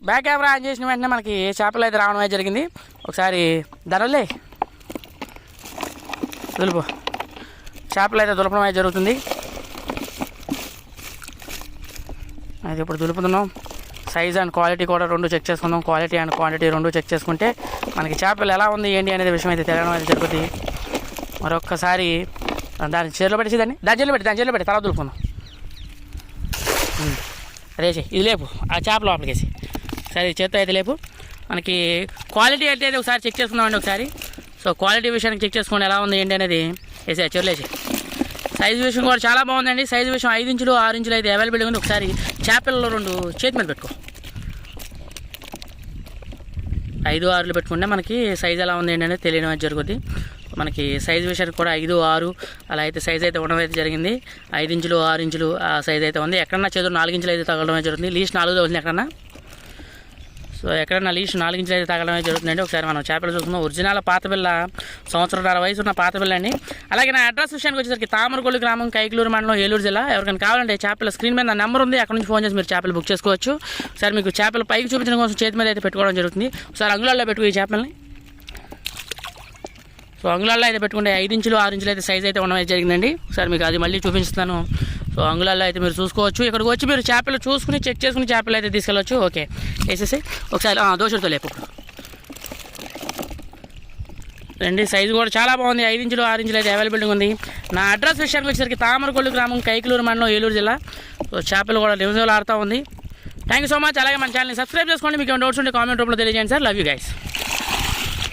Back camera on చేసిన వెంటనే మనకి చేపలు అయితే రావడం అయితే జరిగింది. ఒకసారి ధరలే దులుపు చేపలు అయితే దులపడం అయితే జరుగుతుంది. అయితే ఇప్పుడు దులుపుతున్నాం. సైజ్ అండ్ క్వాలిటీ కూడా రెండు చెక్ చేసుకుందాం. క్వాలిటీ అండ్ క్వాంటిటీ రెండు చెక్ చేసుకుంటే మనకి చేపలు ఎలా ఉంది ఏంటి అనేది విషయం అయితే తెలియడం అయితే జరుగుతుంది. మరొక్కసారి దాని చీరలో పెట్టేసి దాని చీరలో పెట్టి తర్వాత దులుపుకుందాం. అదే ఇది లేపు ఆ చేప లోపలికేసి సరే చేత్తో అయితే లేపు. మనకి క్వాలిటీ అయితే ఒకసారి చెక్ చేసుకుందామండి ఒకసారి. సో క్వాలిటీ విషయానికి చెక్ చేసుకోండి ఎలా ఉంది ఏంటి అనేది వేసే చీరలేసి. సైజు విషయం కూడా చాలా బాగుందండి. సైజు విషయం 5 ఇంచులు 6 ఇంచులు అయితే అవైలబుల్గా ఉంది. ఒకసారి చేపల్లో 2 చేతి మీద పెట్టుకో. 5, 6 పెట్టుకుంటే మనకి సైజు ఎలా ఉంది ఏంటి అనేది తెలియడం అయితే జరుగుతుంది. మనకి సైజు విషయానికి కూడా 5, 6 అలా అయితే సైజ్ అయితే ఉండడం అయితే జరిగింది. 5 ఇంచులు 6 ఇంచులు ఆ సైజ్ అయితే ఉంది. ఎక్కడన్నా చేతులు 4 ఇంచులు అయితే తగలడం అయితే జరుగుతుంది. లీస్ట్ 4 అవుతుంది ఎక్కడన్నా. సో ఎక్కడన్నా లీస్ట్ 4 ఇంచులు అయితే తగలడం అయితే జరుగుతుందండి. ఒకసారి మనం చేపలు చూసుకుందాం. ఒరిజినల్ పాత పిల్ల, 1.5 సంవత్సరాల వయసు ఉన్న పాత పిల్ల అండి. అలాగే నా అడ్రస్ విషయానికి వచ్చేసరికి తామరగొల్లు గ్రామం, కైకలూరు మండలం, ఏలూరు జిల్లా. ఎవరికైనా కావాలంటే చేపల స్క్రీన్ మీద నా నెంబర్ ఉంది, అక్కడ నుంచి ఫోన్ చేసి మీరు చేపలు బుక్ చేసుకోవచ్చు. ఒకసారి మీకు చేపలు పైకి చూపించడం కోసం చేతి మీద అయితే పెట్టుకోవడం జరుగుతుంది. ఒకసారి అంగుళాల్లో పెట్టుకో ఈ చేపల్ని. సో అంగుళాల్లో అయితే పెట్టుకుంటే 5 ఇంచులు 6 ఇంచులు అయితే సైజ్ అయితే ఉండడం జరిగిందండి. ఒకసారి మీకు అది మళ్ళీ చూపిస్తాను. సో అంగుళాల్లో అయితే మీరు చూసుకోవచ్చు. ఇక్కడికి వచ్చి మీరు చేపలు చూసుకుని చెక్ చేసుకుని చేపలు అయితే తీసుకెళ్ళవచ్చు. ఓకే వేసేసి ఒకసారి దోషుడితో లేపు రండి. సైజు కూడా చాలా బాగుంది. 5 ఇంచులు 6 ఇంచులు అయితే అవైలబుల్గా ఉంది. నా అడ్రస్ విషయానికి వచ్చేసరికి తామరగొల్లు గ్రామం, కైకలూరు మండలం, ఏలూరు జిల్లా. సో చేపలు కూడా నిమిషాలు ఆడుతూ ఉంది. Thank you so much. అలాగే మన ఛానల్ని సబ్స్క్రైబ్ చేసుకోండి. మీకు ఏమైనా డౌట్స్ ఉంటే కామెంట్ రూపంలో తెలియజేయండి సార్. Love you guys.